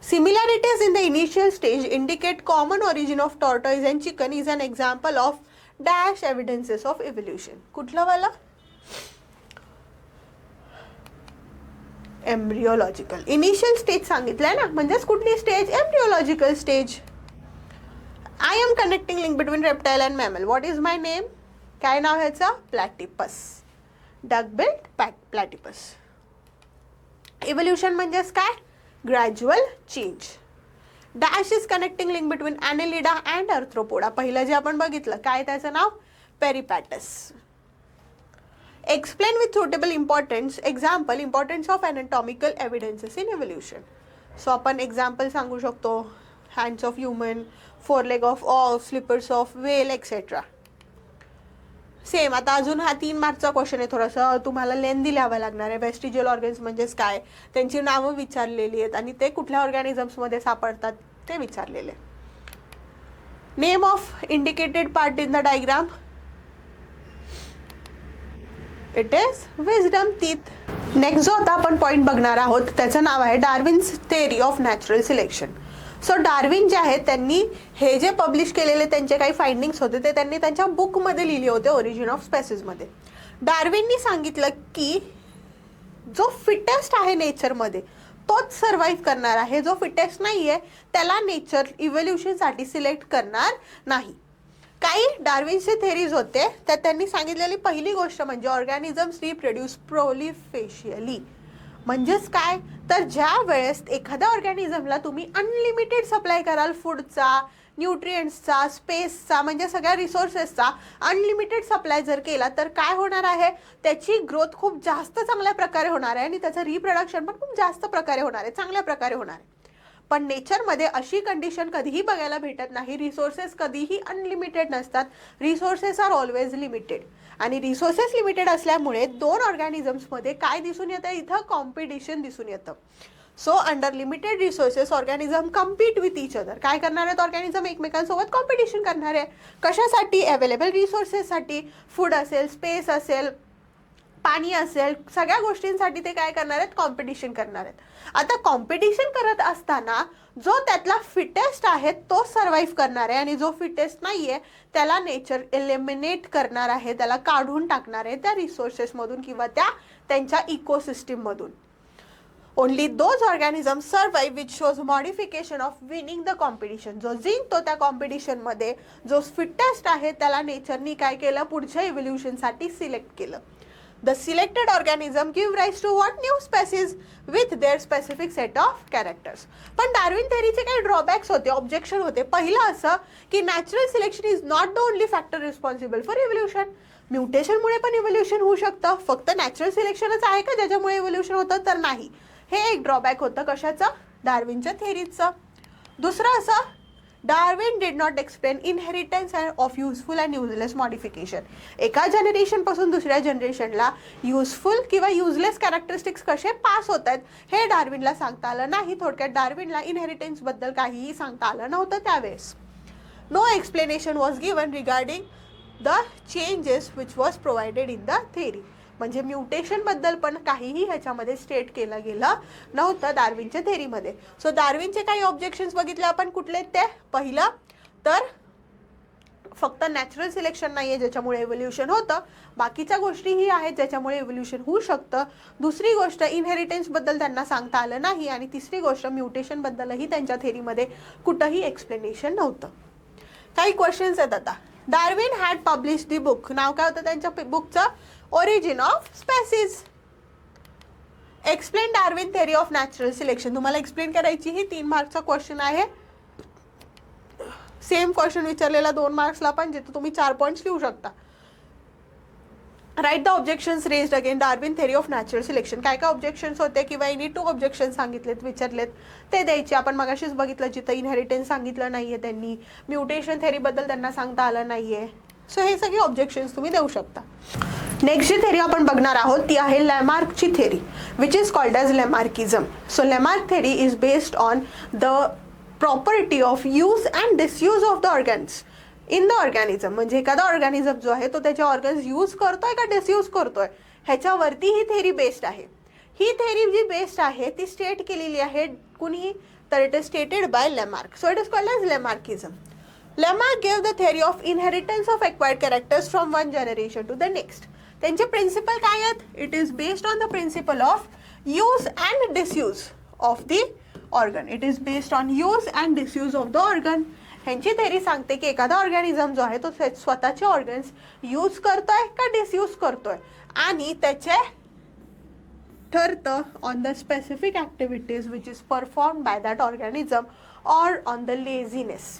Similarities in the initial stage indicate common origin of tortoise and chicken is an example of dash evidences of evolution. कुठला वाला? एम्ब्रिओलॉजिकल. इनिशियल स्टेज सांगितलंय ना, म्हणजेच कुठली stage? Embryological stage. I am connecting link between reptile and mammal. What is my name? काय नाव ह्याचं? Platypus. Duck built platypus. Evolution म्हणजेच काय? Gradual change. Dash is connecting link between Annelida and Arthropoda. पहिलं जे आपण बघितलं काय त्याचं नाव? Peripatus. Explain with suitable importance example importance of anatomical evidences in evolution. So आपण एक्झाम्पल सांगू शकतो, hands of human, 4 leg of of, slippers of well etcetera. Same आता अजून हा 3 मार्कचा क्वेश्चन आहे, थोडंसं तुम्हाला लेंदी लिहावं लागणार आहे. वेस्टिजियल ऑर्गन्स म्हणजेच काय, त्यांची नावं विचारलेली आहेत आणि ते कुठल्या ऑर्गॅनिझम्समध्ये सापडतात ते विचारलेले. Name of indicated part in the diagram, it is wisdom teeth. Next जो आता आपण पॉईंट बघणार आहोत त्याचं नाव आहे Darwin's theory of natural selection. So Darwin जे आहेत त्यांनी हे जे पब्लिश केलेले त्यांचे काही फाइंडिंग्स होते ते त्यांनी त्यांच्या बुकमध्ये लिहिले होते, ओरिजिन ऑफ स्पेसिसमध्ये. डार्विननी सांगितलं की जो फिटेस्ट आहे नेचरमध्ये तोच सर्व्हाइव्ह करणार आहे, जो फिटेस्ट नाही आहे त्याला नेचर इव्होल्युशनसाठी सिलेक्ट करणार नाही. काही डार्विनचे थेरीज होते त्यात त्यांनी सांगितलेली पहिली गोष्ट म्हणजे ऑर्गॅनिझम्स रिप्रोड्यूस प्रोलिफेशियली. म्हणजेच काय, तर ज्या वेळेस एखाद्या ऑर्गॅनिझमला तुम्ही अनलिमिटेड सप्लाय कराल फूडचा, न्यूट्रिएंट्सचा, स्पेसचा, म्हणजे सगळ्या रिसोर्सेसचा अनलिमिटेड सप्लाय जर केला तर काय होणार आहे, त्याची ग्रोथ खूप जास्त चांगल्या प्रकारे होणार आहे आणि त्याचं रिप्रोडक्शन पण खूप जास्त प्रकारे होणार आहे, चांगल्या प्रकारे होणार आहे. पण नेचरमध्ये अशी कंडिशन कधीही बघायला भेटत नाही. रिसोर्सेस कधीही अनलिमिटेड नसतात, रिसोर्सेस आर ऑलवेज लिमिटेड. आणि रिसोर्सेस लिमिटेड असल्यामुळे 2 ऑर्गॅनिझम्समध्ये काय दिसून येतं, इथं कॉम्पिटिशन दिसून येतं. So under limited resources organism compete with each other. काय करणार आहेत ऑर्गॅनिझम, एकमेकांसोबत कॉम्पिटिशन करणार आहे. कशासाठी, अवेलेबल रिसोर्सेससाठी, फूड असेल, स्पेस असेल, पाणी असेल, सगळ्या गोष्टींसाठी ते काय करणार आहेत, कॉम्पिटिशन करणार आहेत. आता कॉम्पिटिशन करत असताना जो त्यातला फिटेस्ट आहे तो सर्व्हाइव्ह करणार आहे आणि जो फिटेस्ट नाही आहे त्याला नेचर एलिमिनेट करणार आहे, त्याला काढून टाकणार आहे त्या रिसोर्सेसमधून किंवा त्यांच्या इकोसिस्टीममधून. Only those organism survive which shows modification of winning the competition. जो जिंकतो त्या कॉम्पिटिशनमध्ये, जो फिटेस्ट आहे त्याला नेचरनी काय केलं, पुढच्या इव्होल्युशनसाठी सिलेक्ट केलं. The selected organism give rise to what new species with their specific set of characters. पण डार्विन थेअरीचे काही ड्रॉबॅक्स होते, ऑब्जेक्शन होते. पहिलं असं की natural selection is not the only factor responsible for evolution. म्युटेशनमुळे पण इव्होल्युशन होऊ शकतं, फक्त नॅचरल सिलेक्शनच आहे का ज्याच्यामुळे इव्होल्युशन होतं, तर नाही. हे एक ड्रॉबॅक होतं कशाचं, डार्विनच्या थेअरीचं. दुसरं असं, Darwin did not explain inheritance of useful and useless modification. एका जनरेशनपासून दुसऱ्या जनरेशनला युजफुल किंवा युजलेस कॅरेक्टरिस्टिक्स कसे पास होत आहेत हे डार्विनला सांगता आलं नाही. थोडक्यात डार्विनला इनहेरिटन्सबद्दल काहीही सांगता आलं नव्हतं त्यावेळेस. No explanation was given regarding the changes which was provided in the theory. म्हणजे म्युटेशनबद्दल पण काहीही ह्याच्यामध्ये स्टेट केलं गेलं नव्हतं डार्विनच्या थेअरीमध्ये. सो डार्विनचे काही ऑब्जेक्शन्स बघितले आपण, कुठले ते, पहिलं तर फक्त नॅचरल सिलेक्शन नाही आहे ज्याच्यामुळे इव्होल्युशन होतं, बाकीच्या गोष्टीही आहेत ज्याच्यामुळे इव्होल्युशन होऊ शकतं. दुसरी गोष्ट, इनहेरिटन्सबद्दल त्यांना सांगता आलं नाही. आणि तिसरी गोष्ट, म्युटेशनबद्दलही त्यांच्या थेअरीमध्ये कुठंही एक्सप्लेनेशन नव्हतं. काही क्वेश्चन्स आहेत आता. Darwin had publish the book. नाव काय होतं त्यांच्या बुकचं, origin of species. Explain Darwin theory of natural selection. तुम्हाला एक्सप्लेन करायची ही 3 मार्कचा क्वेश्चन आहे. सेम क्वेश्चन विचारलेला 2 मार्क्सला पण, जिथे तुम्ही 4 पॉईंट्स लिहू शकता. Write the objections raised again Darwin theory of natural selection. काय काय ऑब्जेक्शन्स होते किंवा एनी 2 ऑब्जेक्शन सांगितलेत, विचारलेत ते द्यायचे. आपण मगाशीच बघितलं जिथं इनहेरिटन्स सांगितलं नाहीये त्यांनी, म्युटेशन थेअरीबद्दल त्यांना सांगता आलं नाहीये. सो हे सगळे ऑब्जेक्शन्स तुम्ही देऊ शकता. नेक्स्ट जी थेअरी आपण बघणार आहोत ती आहे लॅमार्कची theory, which is called as Lamarckism. So Lamarck theory is based on the property of use and disuse of the organs in the organism. म्हणजे एखादा ऑर्गॅनिझम जो आहे तो त्याचे ऑर्गन्स यूज करतोय का डिसयूज करतोय ह्याच्यावरती ही थेअरी बेस्ड आहे. ही थेअरी जी बेस्ड आहे ती स्टेट केलेली आहे कुणी, तर it is stated by Lamarck. So it is called as Lamarckism. Lamarck gave the theory of inheritance of acquired characters from one generation to the next. त्यांचे प्रिन्सिपल काय आहेत, it is based on the principle of use and disuse of the organ. It is based on use and disuse of the organ. ह्यांची थेअरी सांगते की एखादा ऑर्गॅनिझम जो आहे तो स्वतःचे ऑर्गन्स यूज करतोय का डिसयूज करतोय आणि त्याचे ठरतं on the specific activities which is perform by that organism or on the laziness.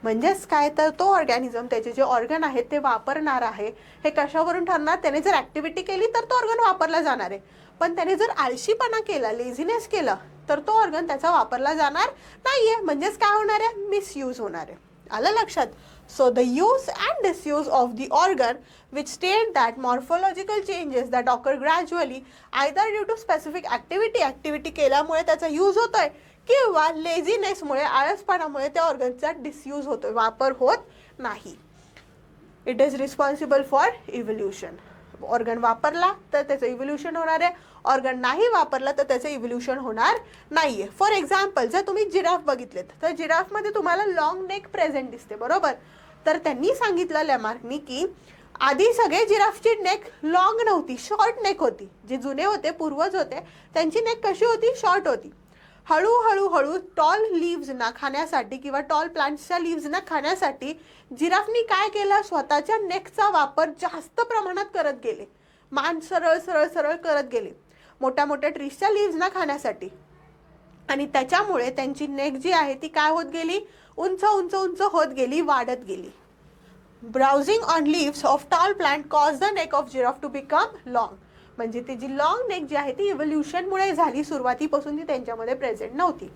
म्हणजेच काय तर तो ऑर्गॅनिझम त्याचे जे ऑर्गन आहेत ते वापरणार आहे. हे कशावरून ठरणार? त्याने जर ॲक्टिव्हिटी केली तर तो ऑर्गन वापरला जाणार आहे, पण त्याने जर आळशीपणा केला, लेझीनेस केला, तर तो ऑर्गन त्याचा वापरला जाणार नाहीये. म्हणजेच काय होणार आहे? मिसयूज होणार आहे. आलं लक्षात? So the use and disuse of the organ which state that morphological changes that occur gradually either due to specific activity केल्यामुळे त्याचा यूज होतोय किंवा लेझीनेसमुळे, आळसपणामुळे त्या ऑर्गनचा डिसयूज होतोय, वापर होत नाही. It is responsible for evolution. Organ वापरला तर त्याचं इव्होल्युशन होणार आहे, ऑर्गन नाही वापरला तर त्याचं इव्होल्युशन होणार नाहीये. फॉर एक्झाम्पल, जर तुम्ही जिराफ बघितलेत तर जिराफमध्ये तुम्हाला लॉंग नेक प्रेझेंट दिसते, बरोबर? तर त्यांनी सांगितलं लॅमार्कनी की आधी सगळे जिराफची नेक लॉंग नव्हती, शॉर्ट नेक होती. जे जुने होते, पूर्वज होते, त्यांची नेक कशी होती? शॉर्ट होती. हळूहळू टॉल लिव्हजना खाण्यासाठी किंवा टॉल प्लांट्सच्या लिव्हजना खाण्यासाठी जिराफनी काय केलं? स्वतःच्या नेकचा वापर जास्त प्रमाणात करत गेले. मान सरळ सरळ सरळ करत गेले मोठ्या मोठ्या ट्रीजच्या लिव्हजना खाण्यासाठी, आणि त्याच्यामुळे त्यांची नेक जी आहे ती काय होत गेली? उंच उंच उंच होत गेली, वाढत गेली. Browsing on leaves of tall plant cause the neck of giraffe to become long. म्हणजे ती जी लॉंग नेक जी आहे ती इव्होल्युशनमुळे झाली, सुरुवातीपासून ती त्यांच्यामध्ये प्रेझेंट नव्हती.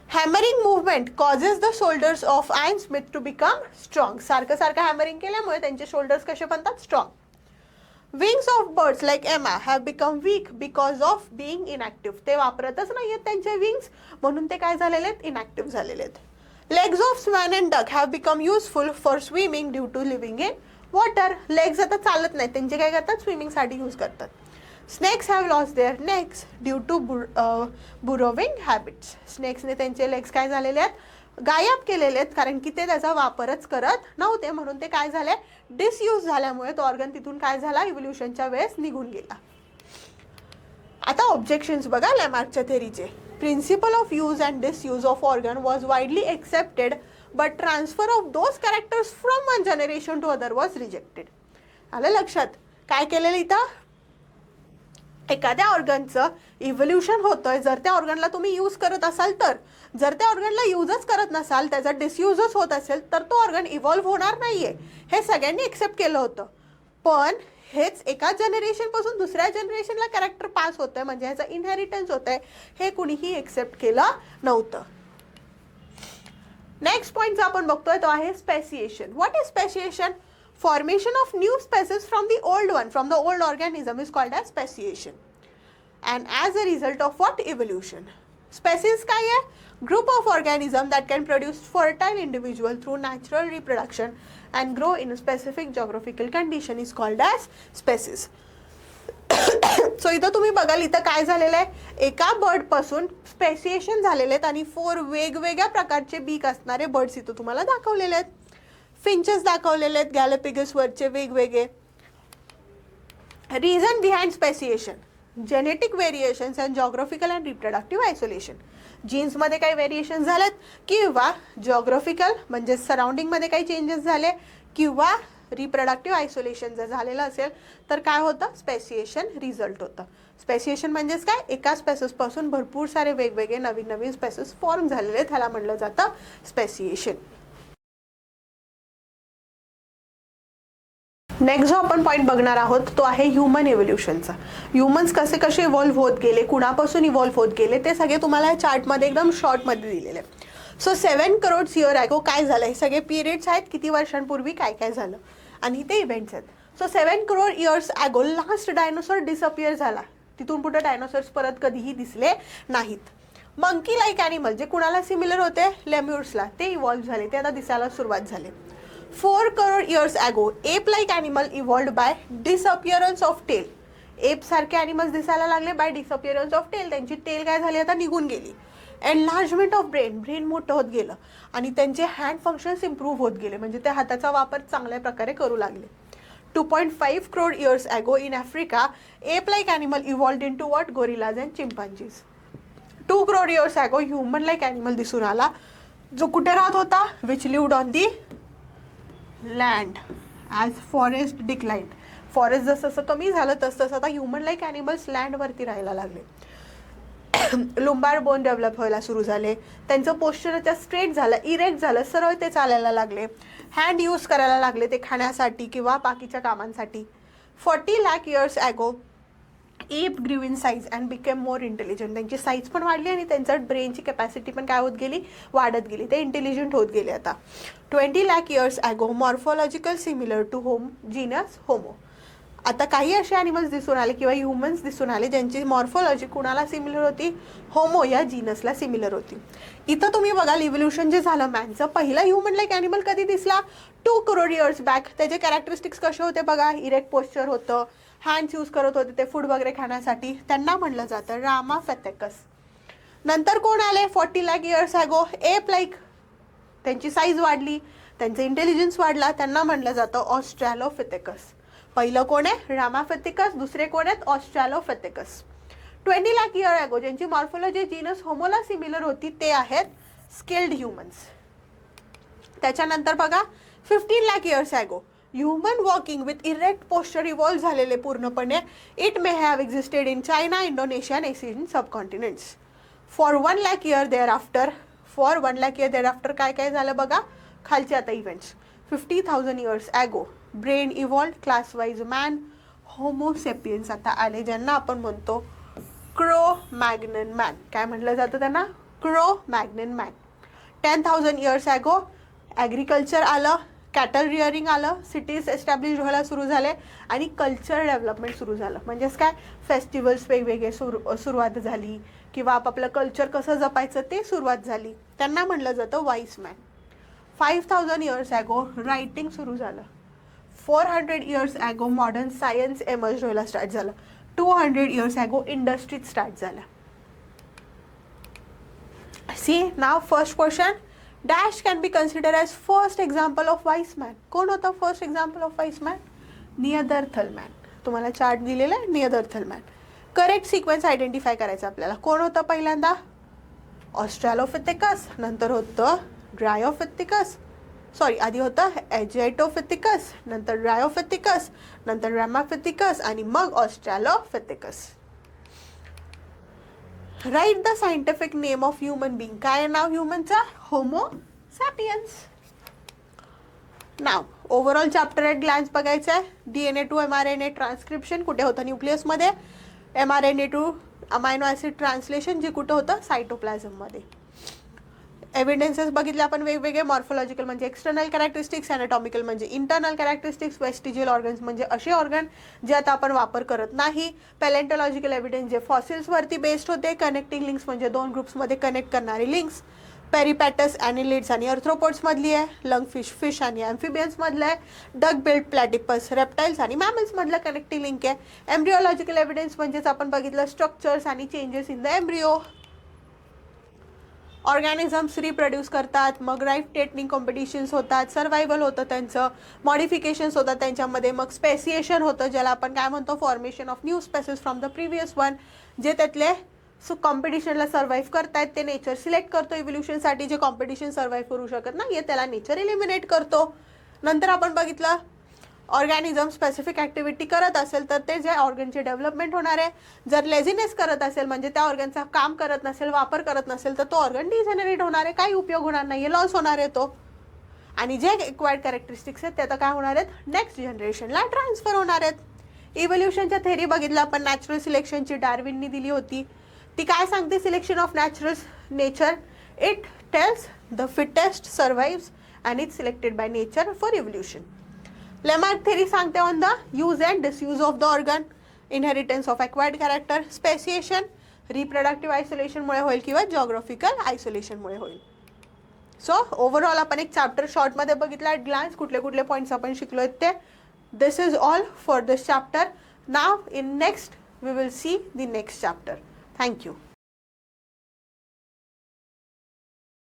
Hammering movement causes the shoulders of iron smith to become strong. सारखं सारखं हॅमरिंग केल्यामुळे त्यांचे शोल्डर्स कसे बनतात? Strong. Wings of birds like emu have become weak because of being inactive. ते वापरतच नाही आहेत त्यांचे विंग्स, म्हणून ते काय झालेले आहेत? इनॅक्टिव्ह झालेले आहेत. Legs of swan and duck have become useful for swimming due to living in water. Legs आता चालत नाही, त्यांचे काय करतात? स्विमिंगसाठी यूज करतात. Snakes have lost their necks due to burrowing habits. स्नेक्सने त्यांचे लेग्स काय झालेले आहेत? गायब केलेले आहेत, कारण की ते त्याचा वापरच करत नव्हते, म्हणून ते काय झाले? डिसयूज झाल्यामुळे तो ऑर्गन तिथून काय झाला? इव्होल्युशनच्या वेळेस निघून गेला. आता ऑब्जेक्शन्स बघा लॅमार्कच्या थेरीचे. Principle of use and disuse of organ was widely accepted but transfer of those characters from one generation to other was rejected. आलं लक्षात? काय केलेलं इथं? एखाद्या ऑर्गनचं इव्होल्युशन होतंय, जर त्या ऑर्गनला तुम्ही यूज करत असाल तर. जर त्या ऑर्गनला यूजच करत नसाल, त्याचा डिसयूजच होत असेल, तर तो ऑर्गन इव्हॉल्व्ह होणार नाहीये. हे सगळ्यांनी एक्सेप्ट केलं होतं. पण हेच एका जनरेशनपासून दुसऱ्या जनरेशनला कॅरेक्टर पास होतंय, म्हणजे ह्याचा इनहेरिटन्स होतंय, हे कुणीही एक्सेप्ट केलं नव्हतं. नेक्स्ट पॉईंट जो आपण बघतोय तो आहे speciation. What is speciation? Formation of new species from the old one, from the old organism is called as speciation. And as a result of what? Evolution. Species काय आहे? Group of organism that can produce fertile individual through natural reproduction and grow in a specific geographical condition is called as species. So इथं तुम्ही बघाल, इथं काय झालेलं आहे? एका बर्ड पासून स्पेसिएशन झालेले आहेत आणि 4 वेगवेगळ्या प्रकारचे बीक असणारे बर्ड्स इथं तुम्हाला दाखवलेले आहेत. फिंचेस दाखवलेले आहेत गॅलेपिगस वरचे वेगवेगळे. Reason behind speciation: genetic variations and geographical and reproductive isolation. जीन्समध्ये काही व्हेरिएशन झालेत किंवा जॉग्राफिकल म्हणजे सराउंडिंगमध्ये काही चेंजेस झाले किंवा रिप्रोडक्टिव्ह आयसोलेशन जर झालेलं असेल तर काय होतं? स्पेसिएशन रिझल्ट होतं. स्पेसिएशन म्हणजेच काय? एका स्पेसिसपासून भरपूर सारे वेगवेगळे नवीन नवीन स्पेसिस फॉर्म झालेले आहेत, ह्याला म्हणलं जातं स्पेसिएशन. नेक्स्ट जो आपण पॉईंट बघणार आहोत तो आहे ह्युमन इव्होल्युशनचा. ह्युमन्स कसे कसे इव्हॉल्व्ह होत गेले, कुणापासून इव्हॉल्व्ह होत गेले, ते सगळे तुम्हाला या चार्टमध्ये एकदम शॉर्टमध्ये दिलेले. सो 7 करोड इयर ॲगो काय झालं? हे सगळे पिरियड्स आहेत, किती वर्षांपूर्वी काय काय झालं आणि ते इव्हेंट्स आहेत. So 7 crore years ago last dinosaur disappear झाला. तिथून पुढे डायनोसॉर्स परत कधीही दिसले नाहीत. मंकी लाईक ॲनिमल जे कुणाला सिमिलर होते? लेम्युर्सला, ते इव्हॉल्व्ह झाले, ते आता दिसायला सुरुवात झाले. 4 crore years ago ape like animal evolved by disappearance of tail. Ape सारखे ॲनिमल्स दिसायला लागले बाय डिसअपिअरन्स ऑफ टेल. त्यांची टेल काय झाली? आता निघून गेली. एनलार्जमेंट ऑफ ब्रेन, ब्रेन मोठं होत गेलं आणि त्यांचे हँड फंक्शन्स इम्प्रूव्ह होत गेले, म्हणजे ते हाताचा वापर चांगल्या प्रकारे करू लागले. 2.5 crore years ago in Africa ape like animal evolved into what? Gorillas and chimpanzees. 2 crore years ago human like animal दिसून आला, जो कुठे राहत होता? Which lived on the land as forest declined. Forest जसं जसं कमी झालं तसं तसं आता ह्युमन लाईक ॲनिमल्स लँडवरती राहायला लागले. लुंबार बोन डेव्हलप व्हायला सुरू झाले, त्यांचं पोश्चर स्ट्रेट झालं, इरेक्ट झालं, सरळ ते चालायला लागले, हँड यूज करायला लागले ते खाण्यासाठी किंवा बाकीच्या कामांसाठी. 40 लाख इयर्स ॲगो एप ग्रीव in size and became more intelligent. त्यांची साईज पण वाढली आणि त्यांचं ब्रेनची कॅपॅसिटी पण काय होत गेली, वाढत गेली, ते इंटेलिजंट होत गेले. आता 20 lakh years ago morphological similar to genus Homo. आता काही असे ॲनिमल्स दिसून आले किंवा ह्युमन्स दिसून आले ज्यांची मॉर्फॉलॉजी कुणाला सिमिलर होती, होमो या जीनसला सिमिलर होती. इथं तुम्ही बघाल इव्होल्युशन जे झालं मॅनचं, पहिला ह्युमन लाईक ॲनिमल कधी दिसला, 2 करोड इयर्स बॅक. त्याचे कॅरेक्टरिस्टिक्स कसे होते बघा, इरेक्ट पोश्चर होतं, हँड्स यूज करत होते ते फूड वगैरे खाण्यासाठी, त्यांना म्हणलं जातं रामाफेथेकस. नंतर कोण आले 40 lakh years ago, ape like, त्यांची साईज वाढली, त्यांचं इंटेलिजन्स वाढला, त्यांना म्हणलं जातं ऑस्ट्रॅलोफिथेकस. पहिलं कोण आहे रामाफिथिकस, दुसरे कोण आहेत ऑस्ट्रॅलोफिथिकस. 20 लाख इयर ॲगो ज्यांची मॉर्फॉलॉजी जीनस होमोला सिमिलर होती ते आहेत स्केल्ड ह्युमन्स. त्याच्यानंतर बघा 15 lakh years ago human walking with erect posture evolve झालेले पूर्णपणे. It may have existed in China, Indonesia and Asian subcontinents. For 1 lakh year thereafter काय काय झालं बघा खालचे आता events. 50,000 years ago brain evolved class wise man homo sapiens आता आले, ज्यांना आपण म्हणतो क्रो मॅग्नन मॅन. काय म्हटलं जातं त्यांना, Cro Magnon man. 10,000 years ago agriculture आलं, कॅटल रिअरिंग आलं, सिटीज एस्टॅब्लिश व्हायला सुरू झाले आणि कल्चर डेव्हलपमेंट सुरू झालं. म्हणजेच काय, फेस्टिवल्स वेगवेगळे सुरुवात झाली किंवा आपापलं कल्चर कसं जपायचं ते सुरुवात झाली. त्यांना म्हणलं जातं wise man. 5,000 years ago writing सुरू झालं. 400 years ago modern science emerge व्हायला स्टार्ट झालं. 200 इयर्स ॲगो इंडस्ट्रीज स्टार्ट झाल्या. See now first question, dash can be consider as first example of wise man. कोण होतं first example of wise man, Neanderthal man. तुम्हाला चार्ट दिलेला आहे Neanderthal man. Correct sequence identify करायचं आपल्याला. कोण होतं पहिल्यांदा, ऑस्ट्रॅलोफिथिकस, नंतर होतं ड्रायोफिथिकस, आधी होतं एजिएटोफिथिकस, नंतर ड्रायोफिथिकस, नंतर रॅमाफिथिकस आणि मग australopithecus. Right the scientific name of human being. काय नाव ह्युमनचा, homo sapiens. Now overall chapter at glance बघायचं आहे. DNA टू mRNA ट्रान्स्क्रिप्शन कुठे होतं न्यूक्लियसमध्ये, mRNA to amino acid translation जे कुठं होतं सायटोप्लाझममध्ये. एव्हिडन्सेस बघितले आपण वेगवेगळे, मॉर्फोलॉजिकल म्हणजे एक्सटर्नल कॅरेक्टरिस्टिक्स, ॲनाटॉमिकल म्हणजे इंटरनल कॅरेक्टरिस्टिक्स, वेस्टिजियल ऑर्गन्स म्हणजे असे ऑर्गन जे आता आपण वापर करत नाही, पॅलेंटॉलॉजिकल एव्हिडन्स जे फॉसिल्सवरती बेस्ड होते, कनेक्टिंग लिंक्स म्हणजे 2 ग्रुप्समध्ये कनेक्ट करणारी लिंक्स, पेरिपॅटस ॲनिलिड्स आणि अर्थ्रोपोड्समधली आहे, लंग फिश आणि ॲम्फिबियन्समधलं आहे, डक बिल्ड प्लॅटिपस रेप्टाईल्स आणि मॅमल्समधलं कनेक्टिंग लिंक आहे. एम्ब्रिओलॉजिकल एव्हिडन्स म्हणजेच आपण बघितलं स्ट्रक्चर्स आणि changes in the embryo. Organisms reproduce करतात, मग लाईफ टेटनिंग कॉम्पिटिशन्स होतात, सर्वायवल होतं त्यांचं, मॉडिफिकेशन्स होतात त्यांच्यामध्ये, मग स्पेसिएशन होतं ज्याला आपण काय म्हणतो formation of new species from the previous one. जे त्यातले कॉम्पिटिशनला सर्व्हाइव्ह करतायत ते नेचर सिलेक्ट करतो इव्होल्युशनसाठी, जे कॉम्पिटिशन सर्व्हाइव्ह करू शकत नाही त्याला नेचर एलिमिनेट करतो. नंतर आपण बघितलं ऑर्गॅनिझम स्पेसिफिक ॲक्टिव्हिटी करत असेल तर ते जे ऑर्गनचे डेव्हलपमेंट होणार आहे. जर लेझिनेस करत असेल म्हणजे त्या ऑर्गनचा काम करत नसेल, वापर करत नसेल तर तो ऑर्गन डिजेनरेट होणार आहे, काही उपयोग होणार नाही आहे, लॉस होणार आहे तो. आणि जे एक्वायर्ड कॅरेक्टरिस्टिक्स आहेत ते आता काय होणार आहेत, नेक्स्ट जनरेशनला ट्रान्सफर होणार आहेत. इव्होल्युशनच्या थेरी बघितलं आपण, नॅचरल सिलेक्शनची डार्विननी दिली होती. ती काय सांगते, selection of nature it tells the fittest survives and it selected by nature for evolution. Lamarck theory सांगते on the use and disuse of the organ, inheritance of acquired character, speciation reproductive आयसोलेशनमुळे होईल किंवा जॉग्राफिकल आयसोलेशनमुळे होईल. सो ओव्हरऑल आपण एक चॅप्टर शॉर्टमध्ये बघितला ॲट ग्लान्स, कुठले कुठले पॉईंट्स आपण शिकलो आहेत ते. This is all for this chapter. Now in next we will see the next chapter. Thank you.